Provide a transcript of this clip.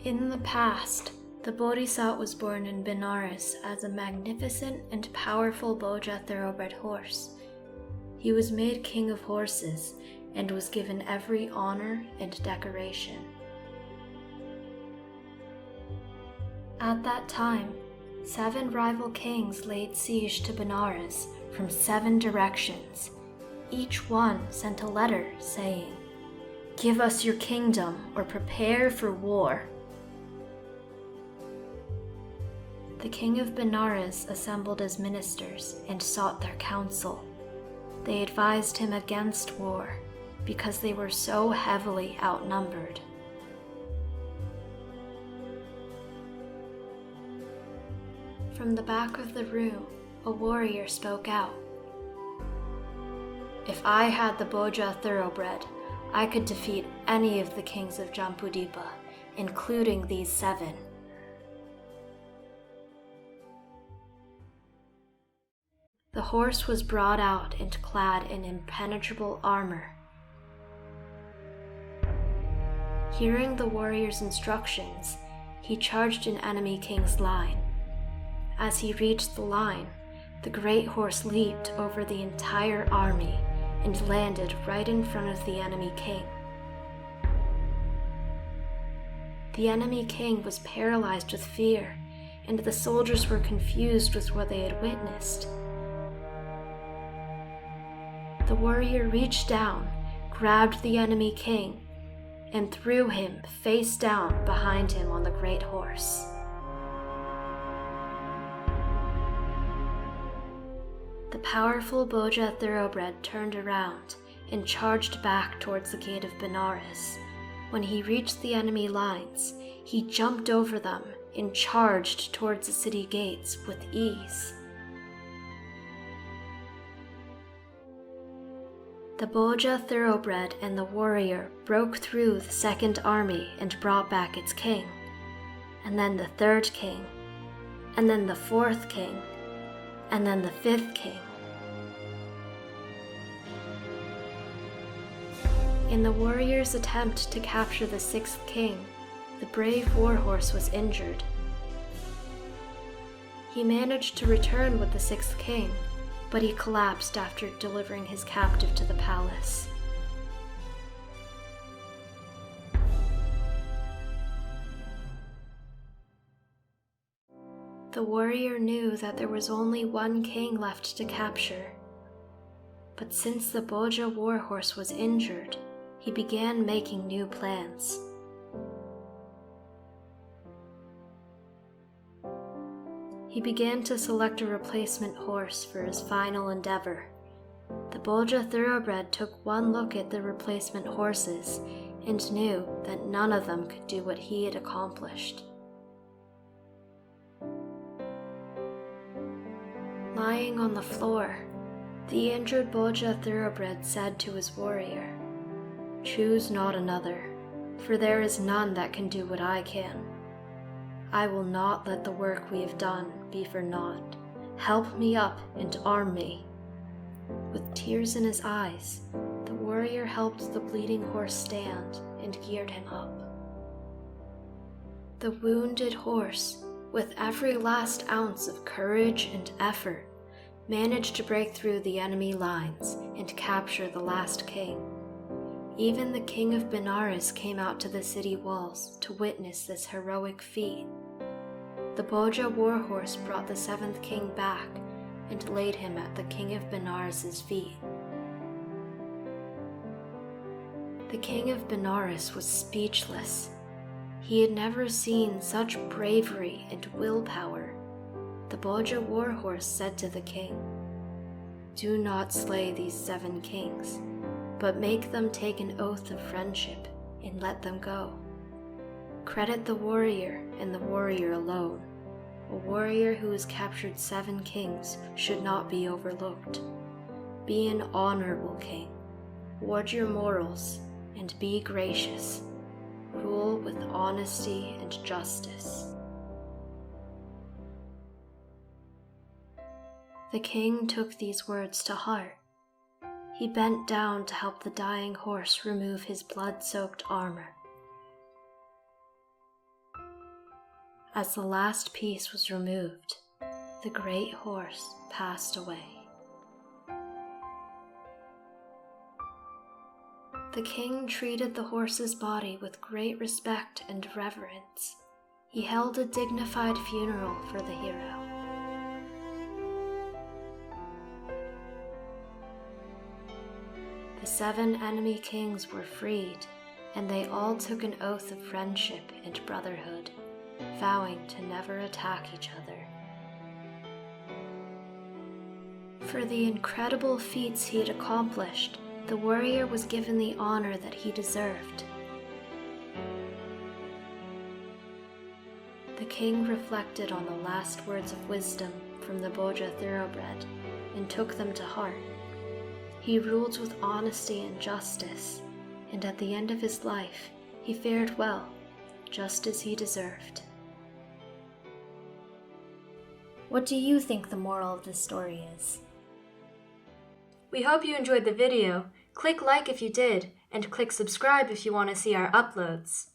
In the past, the Bodhisattva was born in Benares as a magnificent and powerful Boja thoroughbred horse. He was made king of horses and was given every honor and decoration. At that time, 7 rival kings laid siege to Benares from 7 directions. Each one sent a letter saying, "Give us your kingdom or prepare for war." The king of Benares assembled his ministers and sought their counsel. They advised him against war because they were so heavily outnumbered. From the back of the room, a warrior spoke out. "If I had the Boja thoroughbred, I could defeat any of the kings of Jambudipa, including these 7. The horse was brought out and clad in impenetrable armor. Hearing the warrior's instructions, he charged an enemy king's line. As he reached the line, the great horse leaped over the entire army and landed right in front of the enemy king. The enemy king was paralyzed with fear, and the soldiers were confused with what they had witnessed. The warrior reached down, grabbed the enemy king, and threw him face down behind him on the great horse. The powerful Boja thoroughbred turned around and charged back towards the gate of Benares. When he reached the enemy lines, he jumped over them and charged towards the city gates with ease. The Boja thoroughbred and the warrior broke through the 2nd army and brought back its king, and then the 3rd king, and then the 4th king, and then the 5th king. In the warrior's attempt to capture the 6th king, the brave warhorse was injured. He managed to return with the 6th king, but he collapsed after delivering his captive to the palace. The warrior knew that there was only 1 king left to capture, but since the Boja warhorse was injured, he began making new plans. He began to select a replacement horse for his final endeavor. The Boja thoroughbred took one look at the replacement horses and knew that none of them could do what he had accomplished. Lying on the floor, the injured Boja thoroughbred said to his warrior, "Choose not another, for there is none that can do what I can. I will not let the work we have done be for naught. Help me up and arm me." With tears in his eyes, the warrior helped the bleeding horse stand and geared him up. The wounded horse, with every last ounce of courage and effort, managed to break through the enemy lines and capture the last king. Even the king of Benares came out to the city walls to witness this heroic feat. The Boja warhorse brought the 7th king back and laid him at the king of Benares' feet. The king of Benares was speechless. He had never seen such bravery and willpower. The Boja warhorse said to the king, "Do not slay these 7 kings, but make them take an oath of friendship and let them go. Credit the warrior and the warrior alone. A warrior who has captured 7 kings should not be overlooked. Be an honorable king. Ward your morals and be gracious. Rule with honesty and justice." The king took these words to heart. He bent down to help the dying horse remove his blood-soaked armor. As the last piece was removed, the great horse passed away. The king treated the horse's body with great respect and reverence. He held a dignified funeral for the hero. The 7 enemy kings were freed, and they all took an oath of friendship and brotherhood, vowing to never attack each other. For the incredible feats he had accomplished, the warrior was given the honor that he deserved. The king reflected on the last words of wisdom from the Boggia thoroughbred and took them to heart. He ruled with honesty and justice, and at the end of his life, he fared well, just as he deserved. What do you think the moral of this story is? We hope you enjoyed the video. Click like if you did, and click subscribe if you want to see our uploads.